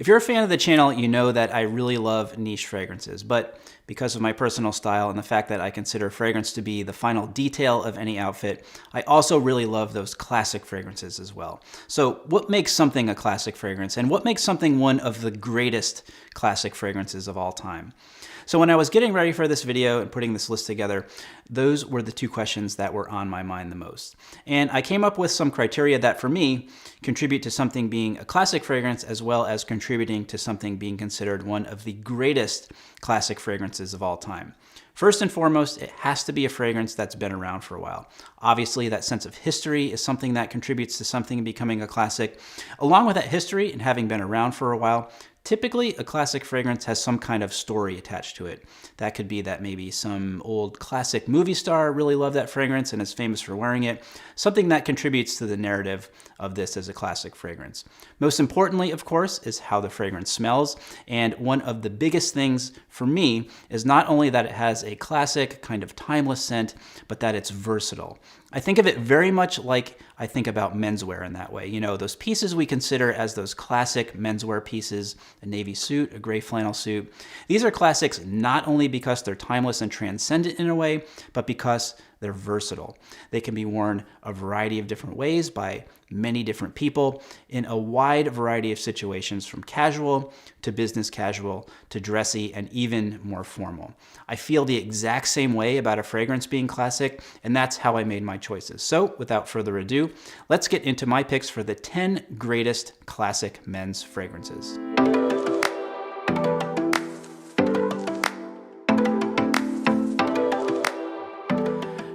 If you're a fan of the channel, you know that I really love niche fragrances, but because of my personal style and the fact that I consider fragrance to be the final detail of any outfit, I also really love those classic fragrances as well. So what makes something a classic fragrance, and what makes something one of the greatest classic fragrances of all time? So when I was getting ready for this video and putting this list together, those were the two questions that were on my mind the most. And I came up with some criteria that for me contribute to something being a classic fragrance as well as contributing to something being considered one of the greatest classic fragrances of all time. First and foremost, it has to be a fragrance that's been around for a while. Obviously, that sense of history is something that contributes to something becoming a classic. Along with that history and having been around for a while, typically, a classic fragrance has some kind of story attached to it. That could be that maybe some old classic movie star really loved that fragrance and is famous for wearing it, something that contributes to the narrative of this as a classic fragrance. Most importantly, of course, is how the fragrance smells, and one of the biggest things for me is not only that it has a classic, kind of timeless scent, but that it's versatile. I think of it very much like I think about menswear in that way. You know, those pieces we consider as those classic menswear pieces, a navy suit, a gray flannel suit. These are classics not only because they're timeless and transcendent in a way, but because they're versatile. They can be worn a variety of different ways by many different people in a wide variety of situations, from casual to business casual to dressy and even more formal. I feel the exact same way about a fragrance being classic, and that's how I made my choices. So without further ado, let's get into my picks for the 10 greatest classic men's fragrances.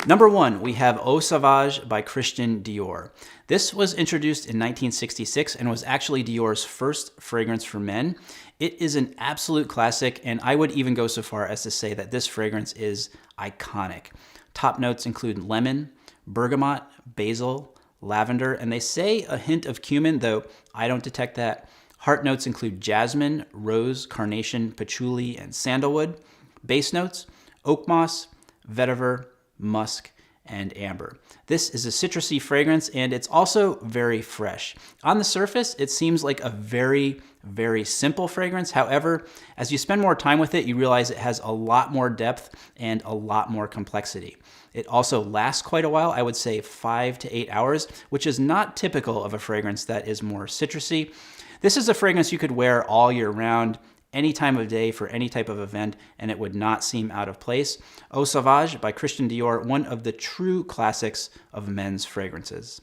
Number 1, we have Eau Sauvage by Christian Dior. This was introduced in 1966 and was actually Dior's first fragrance for men. It is an absolute classic, and I would even go so far as to say that this fragrance is iconic. Top notes include lemon, bergamot, basil, lavender, and they say a hint of cumin, though I don't detect that. Heart notes include jasmine, rose, carnation, patchouli, and sandalwood. Base notes, oak moss, vetiver, musk, and amber. This is a citrusy fragrance, and it's also very fresh. On the surface, it seems like a very, very simple fragrance. However, as you spend more time with it, you realize it has a lot more depth and a lot more complexity. It also lasts quite a while, I would say 5 to 8 hours, which is not typical of a fragrance that is more citrusy. This is a fragrance you could wear all year round, any time of day for any type of event, and it would not seem out of place. Eau Sauvage by Christian Dior, one of the true classics of men's fragrances.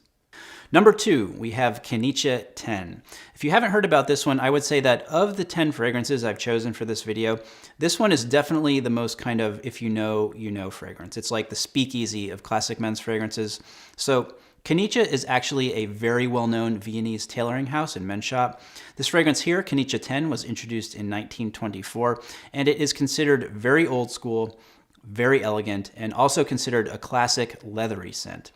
Number 2, we have Kenicha 10. If you haven't heard about this one, I would say that of the 10 fragrances I've chosen for this video, this one is definitely the most kind of if you know, you know fragrance. It's like the speakeasy of classic men's fragrances. So Kenicha is actually a very well-known Viennese tailoring house and men's shop. This fragrance here, Kenicha 10, was introduced in 1924, and it is considered very old school, very elegant, and also considered a classic leathery scent.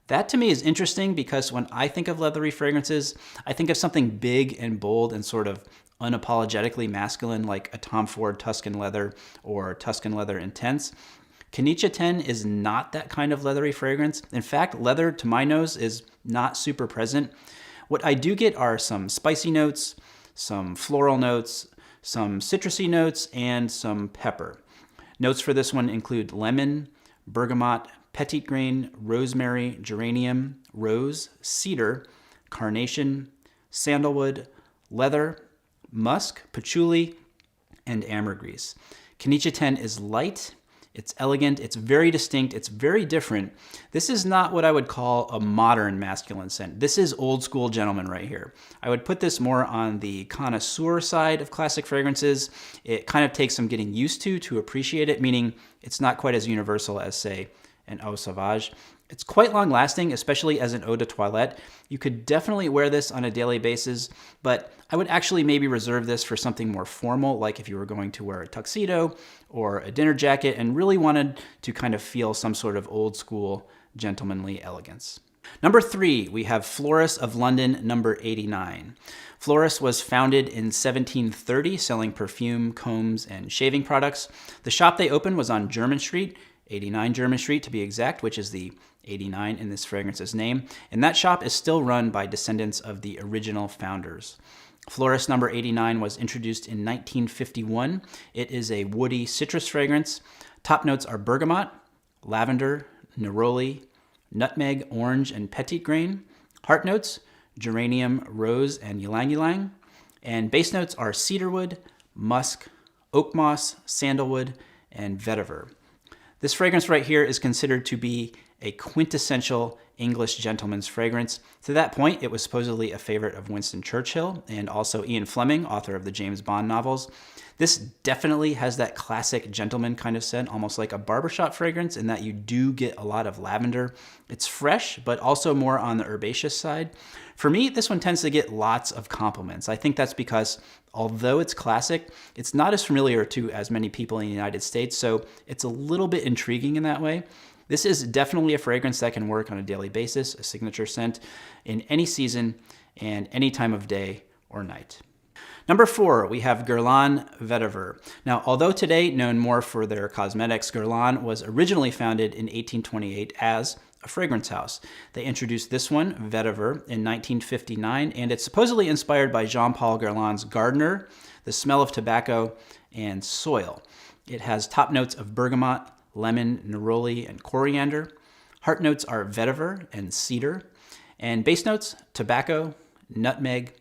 That to me is interesting because when I think of leathery fragrances, I think of something big and bold and sort of unapologetically masculine, like a Tom Ford Tuscan Leather or Tuscan Leather Intense. Kenicha 10 is not that kind of leathery fragrance. In fact, leather, to my nose, is not super present. What I do get are some spicy notes, some floral notes, some citrusy notes, and some pepper. Notes for this one include lemon, bergamot, petit grain, rosemary, geranium, rose, cedar, carnation, sandalwood, leather, musk, patchouli, and ambergris. Kenicha 10 is light. It's elegant, it's very distinct, it's very different. This is not what I would call a modern masculine scent. This is old school gentleman right here. I would put this more on the connoisseur side of classic fragrances. It kind of takes some getting used to appreciate it, meaning it's not quite as universal as, say, an Eau Sauvage. It's quite long lasting, especially as an eau de toilette. You could definitely wear this on a daily basis, but I would actually maybe reserve this for something more formal, like if you were going to wear a tuxedo or a dinner jacket and really wanted to kind of feel some sort of old school gentlemanly elegance. Number 3, we have Floris of London, number 89. Floris was founded in 1730, selling perfume, combs, and shaving products. The shop they opened was on Jermyn Street, 89 Jermyn Street to be exact, which is the 89 in this fragrance's name. And that shop is still run by descendants of the original founders. Florist number 89 was introduced in 1951. It is a woody citrus fragrance. Top notes are bergamot, lavender, neroli, nutmeg, orange, and petit grain. Heart notes, geranium, rose, and ylang ylang. And base notes are cedarwood, musk, oak moss, sandalwood, and vetiver. This fragrance right here is considered to be a quintessential English gentleman's fragrance. To that point, it was supposedly a favorite of Winston Churchill and also Ian Fleming, author of the James Bond novels. This definitely has that classic gentleman kind of scent, almost like a barbershop fragrance, in that you do get a lot of lavender. It's fresh, but also more on the herbaceous side. For me, this one tends to get lots of compliments. I think that's because although it's classic, it's not as familiar to as many people in the United States, so it's a little bit intriguing in that way. This is definitely a fragrance that can work on a daily basis, a signature scent in any season and any time of day or night. Number 4, we have Guerlain Vetiver. Now, although today known more for their cosmetics, Guerlain was originally founded in 1828 as a fragrance house. They introduced this one, Vetiver, in 1959, and it's supposedly inspired by Jean-Paul Guerlain's Gardener, the smell of tobacco, and soil. It has top notes of bergamot, lemon, neroli, and coriander. Heart notes are vetiver and cedar. And base notes, tobacco, nutmeg,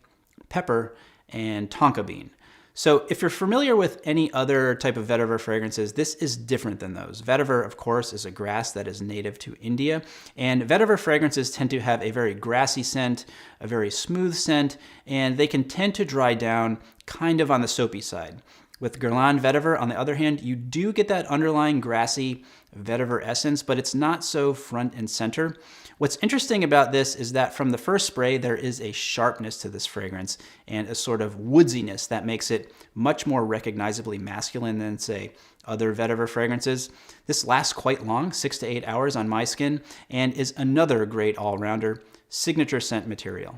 pepper, and tonka bean. So if you're familiar with any other type of vetiver fragrances, this is different than those. Vetiver, of course, is a grass that is native to India, and vetiver fragrances tend to have a very grassy scent, a very smooth scent, and they can tend to dry down kind of on the soapy side. With Guerlain Vetiver, on the other hand, you do get that underlying grassy vetiver essence, but it's not so front and center. What's interesting about this is that from the first spray, there is a sharpness to this fragrance and a sort of woodsiness that makes it much more recognizably masculine than, say, other vetiver fragrances. This lasts quite long, 6 to 8 hours on my skin, and is another great all-rounder signature scent material.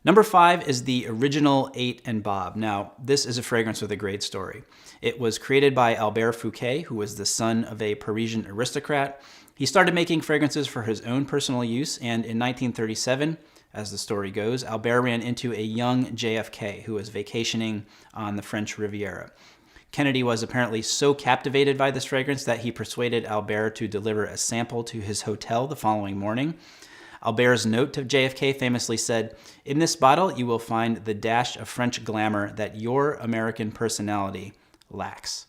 Number 5 is the original 8 and Bob. Now, this is a fragrance with a great story. It was created by Albert Fouquet, who was the son of a Parisian aristocrat. He started making fragrances for his own personal use, and in 1937, as the story goes, Albert ran into a young JFK who was vacationing on the French Riviera. Kennedy was apparently so captivated by this fragrance that he persuaded Albert to deliver a sample to his hotel the following morning. Albert's note to JFK famously said, "In this bottle, you will find the dash of French glamour that your American personality lacks."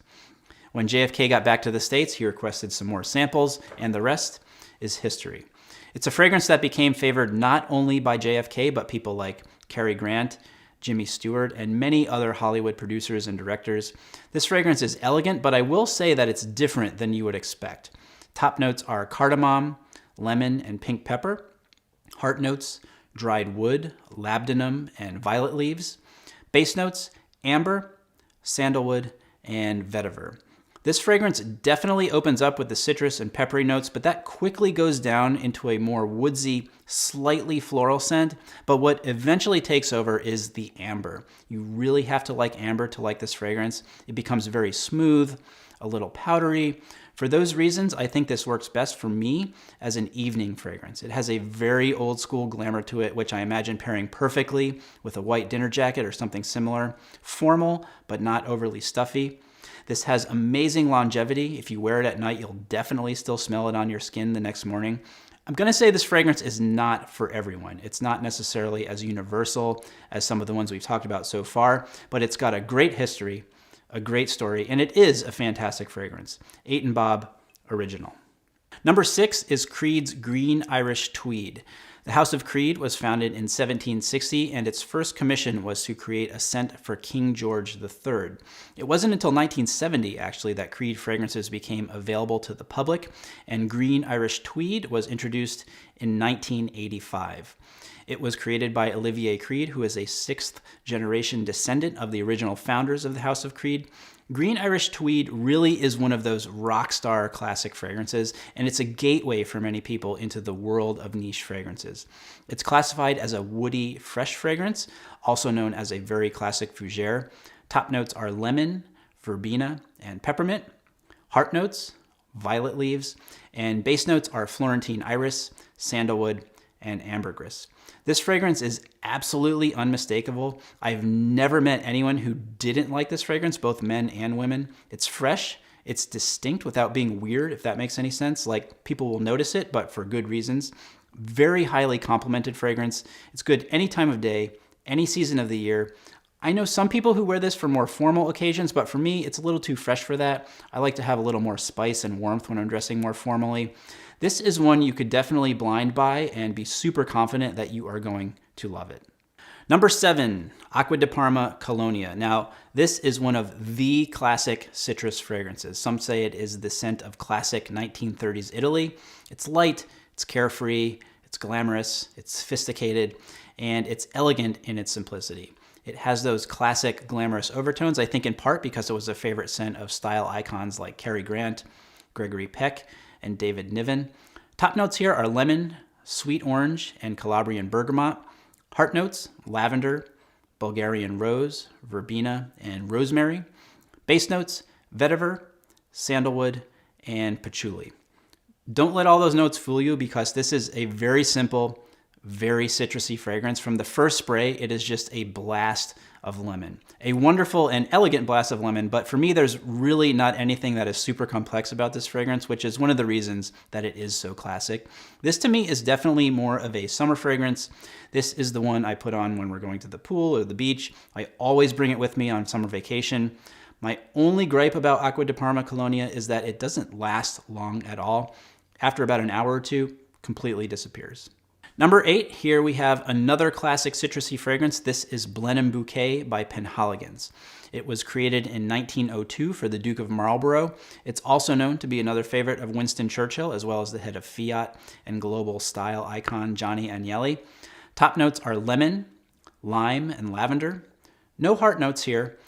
When JFK got back to the States, he requested some more samples, and the rest is history. It's a fragrance that became favored not only by JFK, but people like Cary Grant, Jimmy Stewart, and many other Hollywood producers and directors. This fragrance is elegant, but I will say that it's different than you would expect. Top notes are cardamom, lemon, and pink pepper. Heart notes, dried wood, labdanum, and violet leaves. Base notes, amber, sandalwood, and vetiver. This fragrance definitely opens up with the citrus and peppery notes, but that quickly goes down into a more woodsy, slightly floral scent. But what eventually takes over is the amber. You really have to like amber to like this fragrance. It becomes very smooth, a little powdery. For those reasons, I think this works best for me as an evening fragrance. It has a very old school glamour to it, which I imagine pairing perfectly with a white dinner jacket or something similar. Formal, but not overly stuffy. This has amazing longevity. If you wear it at night, you'll definitely still smell it on your skin the next morning. I'm going to say this fragrance is not for everyone. It's not necessarily as universal as some of the ones we've talked about so far, but it's got a great history, a great story, and it is a fantastic fragrance. 8 and Bob Original. Number 6 is Creed's Green Irish Tweed. The House of Creed was founded in 1760, and its first commission was to create a scent for King George III. It wasn't until 1970, actually, that Creed fragrances became available to the public, and Green Irish Tweed was introduced in 1985. It was created by Olivier Creed, who is a 6th-generation descendant of the original founders of the House of Creed. Green Irish Tweed really is one of those rock star classic fragrances, and it's a gateway for many people into the world of niche fragrances. It's classified as a woody, fresh fragrance, also known as a very classic fougere. Top notes are lemon, verbena, and peppermint. Heart notes, violet leaves, and base notes are Florentine iris, sandalwood, and ambergris. This fragrance is absolutely unmistakable. I've never met anyone who didn't like this fragrance, both men and women. It's fresh, it's distinct without being weird, if that makes any sense. Like, people will notice it, but for good reasons. Very highly complimented fragrance. It's good any time of day, any season of the year. I know some people who wear this for more formal occasions, but for me, it's a little too fresh for that. I like to have a little more spice and warmth when I'm dressing more formally. This is one you could definitely blind buy and be super confident that you are going to love it. Number 7, Acqua di Parma Colonia. Now, this is one of the classic citrus fragrances. Some say it is the scent of classic 1930s Italy. It's light, it's carefree, it's glamorous, it's sophisticated, and it's elegant in its simplicity. It has those classic glamorous overtones, I think in part because it was a favorite scent of style icons like Cary Grant, Gregory Peck, and David Niven. Top notes here are lemon, sweet orange, and Calabrian bergamot. Heart notes, lavender, Bulgarian rose, verbena, and rosemary. Base notes, vetiver, sandalwood, and patchouli. Don't let all those notes fool you, because this is a very simple, very citrusy fragrance. From the first spray, it is just a blast of lemon. A wonderful and elegant blast of lemon, but for me, there's really not anything that is super complex about this fragrance, which is one of the reasons that it is so classic. This to me is definitely more of a summer fragrance. This is the one I put on when we're going to the pool or the beach. I always bring it with me on summer vacation. My only gripe about Acqua di Parma Colonia is that it doesn't last long at all. After about an hour or two, completely disappears. Number 8, here we have another classic citrusy fragrance. This is Blenheim Bouquet by Penhaligon's. It was created in 1902 for the Duke of Marlborough. It's also known to be another favorite of Winston Churchill, as well as the head of Fiat and global style icon Gianni Agnelli. Top notes are lemon, lime, and lavender. No heart notes here.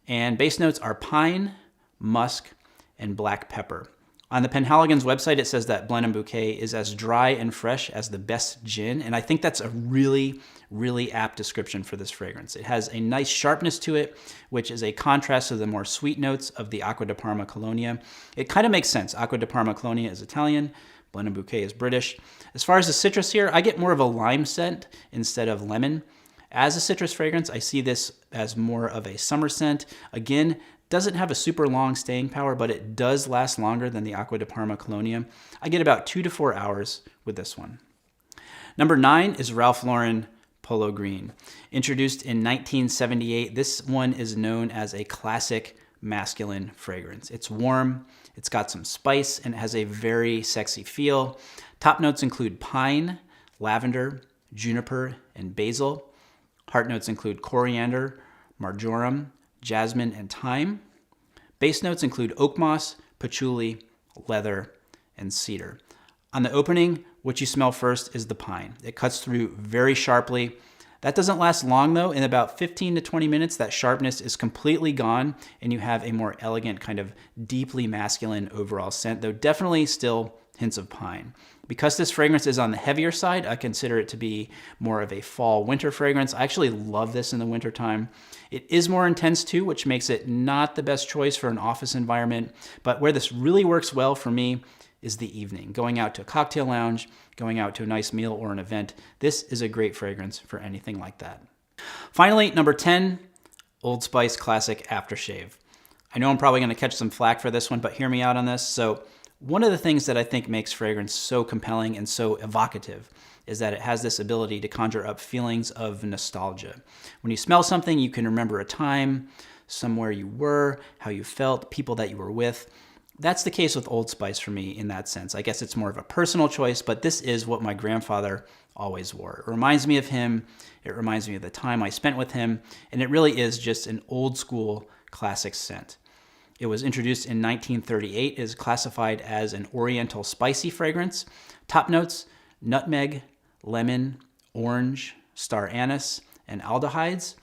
And base notes are pine, musk, and black pepper. On the Penhaligon's website, it says that Blenheim Bouquet is as dry and fresh as the best gin, and I think that's a really, really apt description for this fragrance. It has a nice sharpness to it, which is a contrast to the more sweet notes of the Acqua di Parma Colonia. It kind of makes sense. Acqua di Parma Colonia is Italian, Blenheim Bouquet is British. As far as the citrus here, I get more of a lime scent instead of lemon. As a citrus fragrance, I see this as more of a summer scent. Again, doesn't have a super long staying power, but it does last longer than the Acqua di Parma Colonia. I get about 2 to 4 hours with this one. Number 9 is Ralph Lauren Polo Green. Introduced in 1978, this one is known as a classic masculine fragrance. It's warm, it's got some spice, and it has a very sexy feel. Top notes include pine, lavender, juniper, and basil. Heart notes include coriander, marjoram, jasmine, and thyme. Base notes include oak moss, patchouli, leather, and cedar. On the opening, what you smell first is the pine. It cuts through very sharply. That doesn't last long though. In about 15 to 20 minutes, that sharpness is completely gone and you have a more elegant, kind of deeply masculine overall scent, though definitely still hints of pine. Because this fragrance is on the heavier side, I consider it to be more of a fall-winter fragrance. I actually love this in the wintertime. It is more intense too, which makes it not the best choice for an office environment. But where this really works well for me is the evening. Going out to a cocktail lounge, going out to a nice meal or an event. This is a great fragrance for anything like that. Finally, number 10, Old Spice Classic Aftershave. I know I'm probably going to catch some flack for this one, but hear me out on this. So one of the things that I think makes fragrance so compelling and so evocative is that it has this ability to conjure up feelings of nostalgia. When you smell something, you can remember a time, somewhere you were, how you felt, people that you were with. That's the case with Old Spice for me in that sense. I guess it's more of a personal choice, but this is what my grandfather always wore. It reminds me of him. It reminds me of the time I spent with him, and it really is just an old school classic scent. It was introduced in 1938. It is classified as an oriental spicy fragrance. Top notes, nutmeg, lemon, orange, star anise, and aldehydes.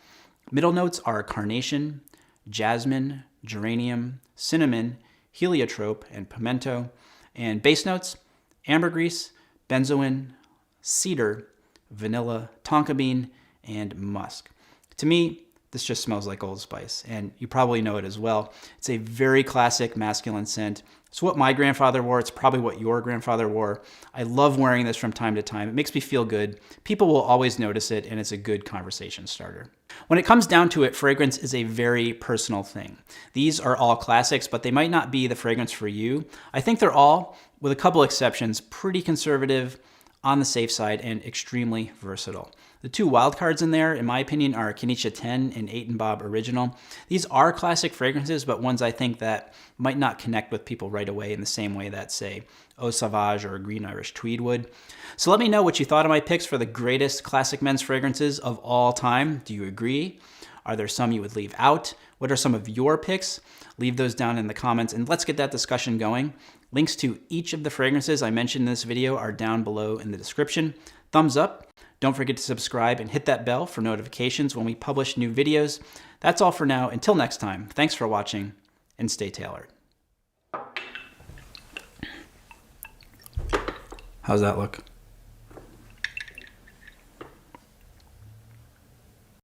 Middle notes are carnation, jasmine, geranium, cinnamon, heliotrope, and pimento. And base notes, ambergris, benzoin, cedar, vanilla, tonka bean, and musk. To me, this just smells like Old Spice, and you probably know it as well. It's a very classic masculine scent. It's what my grandfather wore. It's probably what your grandfather wore. I love wearing this from time to time. It makes me feel good. People will always notice it, and it's a good conversation starter. When it comes down to it, fragrance is a very personal thing. These are all classics, but they might not be the fragrance for you. I think they're all, with a couple exceptions, pretty conservative, on the safe side, and extremely versatile. The two wild cards in there, in my opinion, are Kenesha 10 and 8 and Bob Original. These are classic fragrances, but ones I think that might not connect with people right away in the same way that, say, Eau Sauvage or Green Irish Tweed would. So let me know what you thought of my picks for the greatest classic men's fragrances of all time. Do you agree? Are there some you would leave out? What are some of your picks? Leave those down in the comments, and let's get that discussion going. Links to each of the fragrances I mentioned in this video are down below in the description. Thumbs up. Don't forget to subscribe and hit that bell for notifications when we publish new videos. That's all for now. Until next time, thanks for watching, and stay tailored. How's that look?